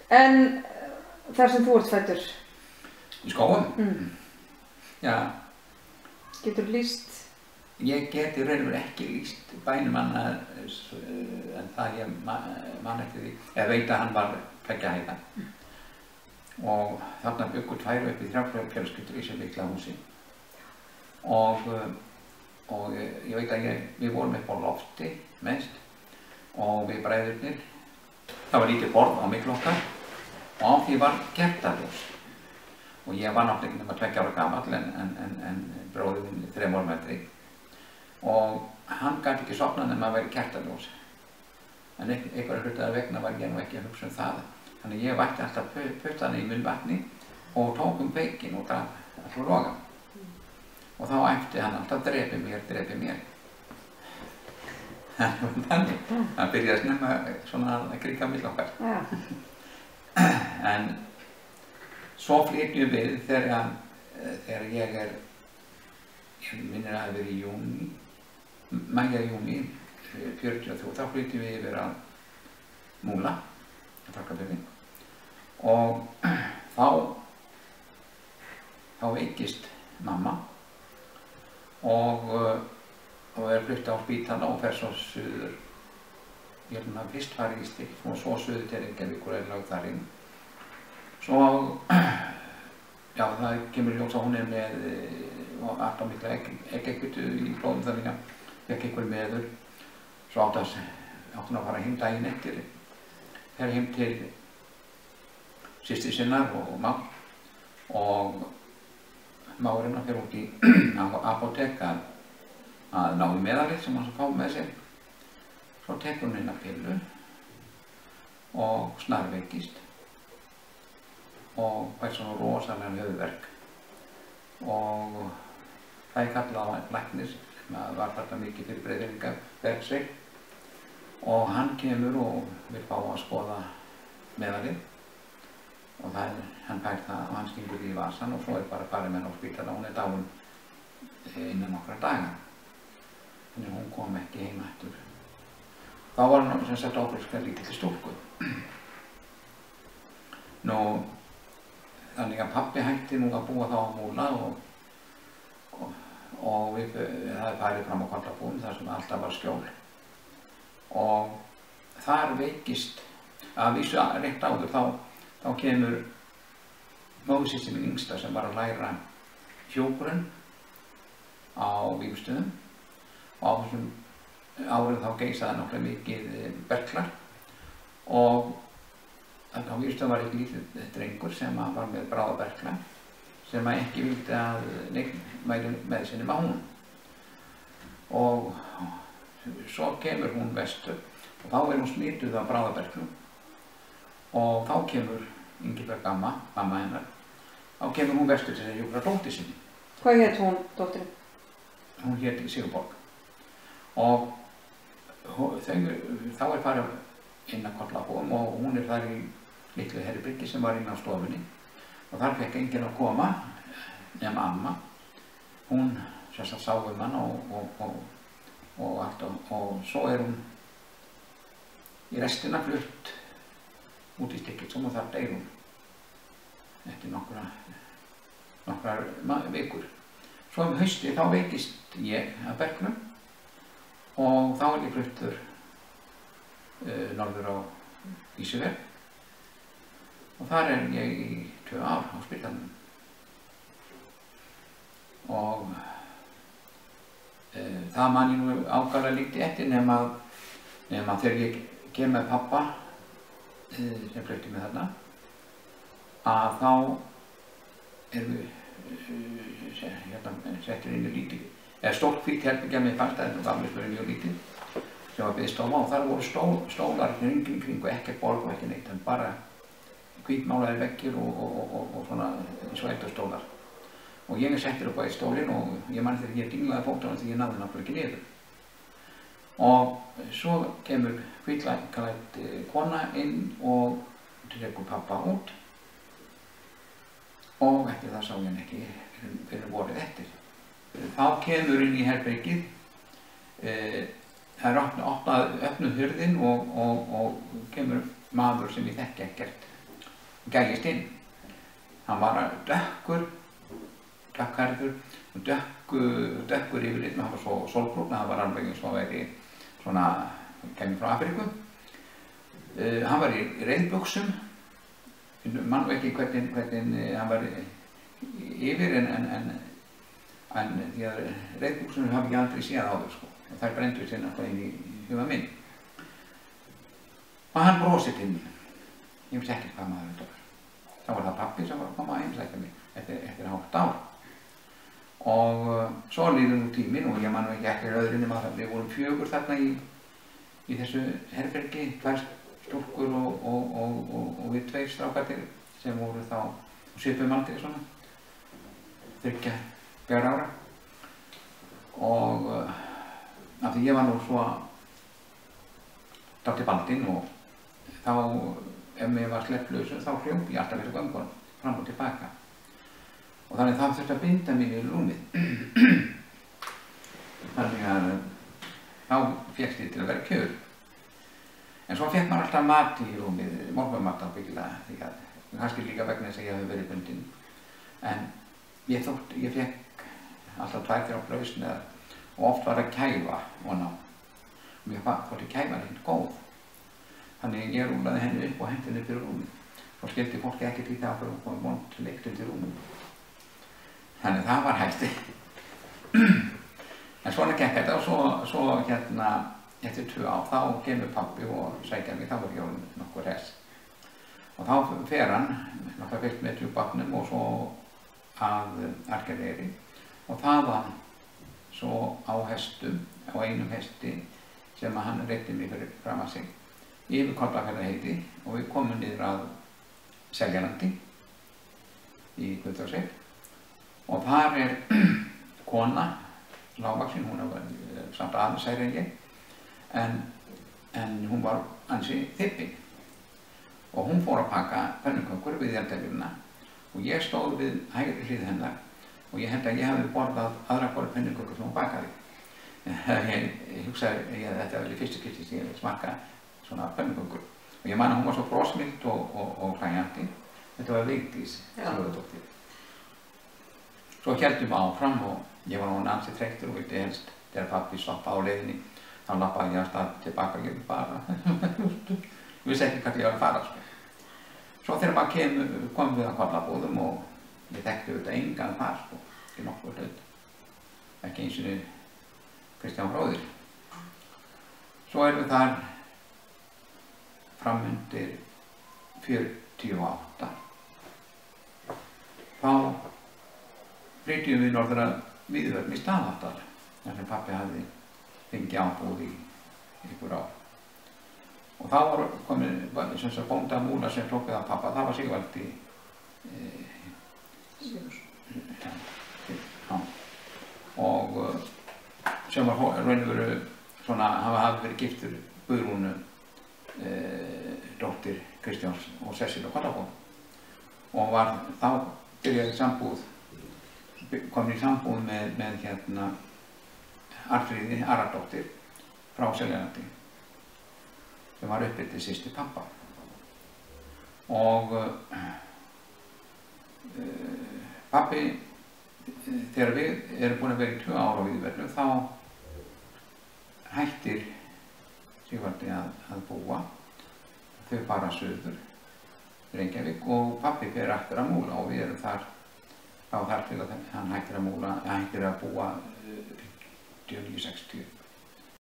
En þar sem þú ert fæddur? Í Skógum? Já. Getur lýst? Ég geti raunveru ekki lýst bænum annað en það ég man eftir því, eða veit að hann var tveggja hæða. Og þarna byggu 2 upp í 3 fjölskyldur í þessu litla húsi. Og ég veit að við vorum upp á lofti mest og við bræðurnir. Það var lítið borð á milli okkar og á því var kertaljós. Og ég var náttúrulega ekki nema 2 ára gamall en bróðir minn 3 árum eldri. Og hann gæti ekki sofna nema að vera kertaljós. En einhverja hluta vegna var ég nú ekki að hugsa það. Þannig ég vætti alltaf puttana í munnvatni og tók kveikinn og draf allur logan. Og þá æpti hann alltaf drepi mér. Þannig, hann byrjaði snemma svona að kríka á milli okkar. En svo flytjum við þegar ég minnir að það verið í júní, maí-júní 43, þá flytjum við yfir að Múla, að Frakafirði, og þá veikist mamma og flutt á spítala og fer svo suður. Ég held að hann fyrst farið í Styrk og svo suður til Reykjavíkur og lögð þar inn. Svo, já, það kemur ljós að hún með allt á mikla eggekvitu í blóðum, þannig að fekk einhver meður. Svo átti hún að fara heim daginn eftir, fer heim til systur sinnar og mág, og mágurinn fer út í apótek að ná í meðalið sem hann svo fá með sér. Svo tekur hún inn að pillu og snarveikist og fær svona rosalega höfuðverk. Og það kallað á læknir sem var þarna mikið fyrir Breiðfirðinga Bergsveig, og hann kemur og vil fá að skoða meðalið og hann fær það og hann stingur því í vasan og svo bara farið með hann á spítala. Hún dáin innan nokkra daga, þannig hún kom ekki heim aftur. Þá var hann sem sagt ófrísklega lítilli stúlku. Þannig að pabbi hætti nú að búa þá á Múla og við farið fram á Kollabúum þar sem alltaf var skjól. Og þar veikist, að vísu rétt áður, þá kemur móðursystir mín yngsta sem var að læra hjúkrun á Vífilsstöðum, og á þessum árið þá geisaði nokkra mikið berklar, og á Vífilsstöðum var einn lítill drengur sem var með bráðaberkla sem ekki vildi að neinn væri með sér nema hún. Og svo kemur hún vestur og þá hún smituð af bráðaberklum, og þá kemur Ingibjörg amma hennar, þá kemur hún vestur til að hjúkra dóttur sinni. Hvað hét hún, dóttirinn? Hún hét Sigurborg. Og þá farið inn að Kollabúum og hún þar í litlu herbergi sem var inn á stofunni, og þar fekk enginn að koma nema amma. Hún sérstætt sá hann og allt, og svo hún í restina flutt út í Stykkishólm og þar deyr hún eftir nokkrar vikur. Svo hausti þá veikist ég af berklum og þá ég fluttur norður á Ísafjörð, og þar ég í 2 ár á spítalanum. Og það man ég nú ákaflega lítið eftir nema þegar ég kem með pappa sem flutti mig þarna, að þá erum við settir inn í lítið, eða stórt hvítt herbergi að mér fannst, það gamlega verið mjög lítið, sem var biðstofa, og þar voru stólar kring og ekkert borð og ekki neitt, en bara hvítmálaðir veggir og svona svætastólar. Og ég settur upp á eitt stólinn og ég man þegar ég dinglaði fótunum því ég náði náttúrulega ekki niður. Og svo kemur hvítklædd kona inn og tekur pappa út, og eftir það sá ég hann ekki fyrir vorið eftir. Þá kemur inn í herbergið, það er opnuð hurðin og kemur maður sem ég þekki ekkert gægist inn. Hann var dökkhærður og dökkur yfirleitt, hann var svo sólbrúnn, hann var alveg eins og væri svona, kemur frá Afríku. Hann var í reiðbuxum, mann veit ekki hvernig hann var yfir en því að reiðbuxunum hafi ég aldrei séð áður sko. Þær brendu sér náttúrulega inn í huga minn. Og hann brosir til mín. Ég vissi ekki hvað maður þetta var. Þá var það pabbi sem var að koma að heimsækja mig eftir hálft ár. Og svo líður nú tíminn og ég man nú ekki eftir öðru nema að við vorum 4 þarna í þessu herbergi, 2 stúlkur og við 2 strákarnir sem voru þá svipum aldrei svona, 3-4 ára. Og af því ég var nú svo dálítið baldinn og þá ef mér var slepplaus þá hljóp ég alltaf þessu göngunum fram og tilbaka. Og þannig það þurfti að binda mig í rúmið. Þannig að þá fékkst ég til að vera kjör. En svo fekk maður alltaf mat í rúmið, morgunmat ábyggilega, því að kannski líka vegna þess að ég hef verið bundinn. En ég fekk alltaf 2-3 brauðsneiðar og oft var að kæfa ofan á. Mér þótti kæfan ekkert góð. Þannig ég rúlaði henni upp og hendi henni upp í rúmið. Svo skildi fólki ekkert í það að hún kom vond lykt undir rúmið. Þannig það var hætti. En svona gekk þetta og svo eftir 2 ár þá kemur pabbi og sækja mig, þá var ég orðinn nokkuð hress. Og þá fer hann nokkuð fyrst með djúpvatnum og svo að Argereyri og þaðan svo á hestum, á einum hesti sem að hann reiddi mig fyrir fram að sig yfir Kollafjarðarheiði og við komum niður að Seljalandi í Guðdalsvík og þar kona, lágvaxin, hún var samt aðeins hærri en ég en hún var ansi þybbin og hún fór að pakka pönnukökur við eldavélina og ég stóð við hægri hlið hennar og ég held að ég hefði borðað aðra hvora pönnukökur sem hún bakaði. Ég hugsaði að þetta var í fyrstu skipti sem ég smakka svona pönnukökur og ég man að hún var svo brosmild og hlæjandi. Þetta var Vigdís Sigurðardóttir. Svo héldum áfram og ég var nú ansi þreyttur og vildi helst þegar pabbi stoppaði á leiðinni þá lappaði ég af stað tilbaka og ég bara ég vissi ekki hvert ég var að fara sko. Svo þegar maður kom við að Kollabúðum og ég þekkti auðvitað engan þar sko, ekki nokkuð hlut, ekki eins og Kristján bróðir. Svo erum við þar framundir 48. Þá flytjum við norður að Víðivöllum í Staðardal, þar sem pabbi hafði fengið ábúð í einhver ár. Og þá var komin sem sagt bónda múla sem tók við af pappa, það var Sigvaldi og sem var raun og veru svona, hann hafði verið giftur Guðrúnu dóttir Kristjáns og Sessil og Kollabúðum og var þá byrjaði sambúð, komin í sambúð með Arnfríði Aradóttir frá Seljalandi sem var uppbyttið systir pappa og pabbi þegar við erum búin að vera í 2 ár á Víðivöllum þá hættir Sigvaldi að búa, þau fara suður Reykjavík og pabbi fer aftur að múla og við erum þar til að hann hættir að múla, hættir að búa 1960.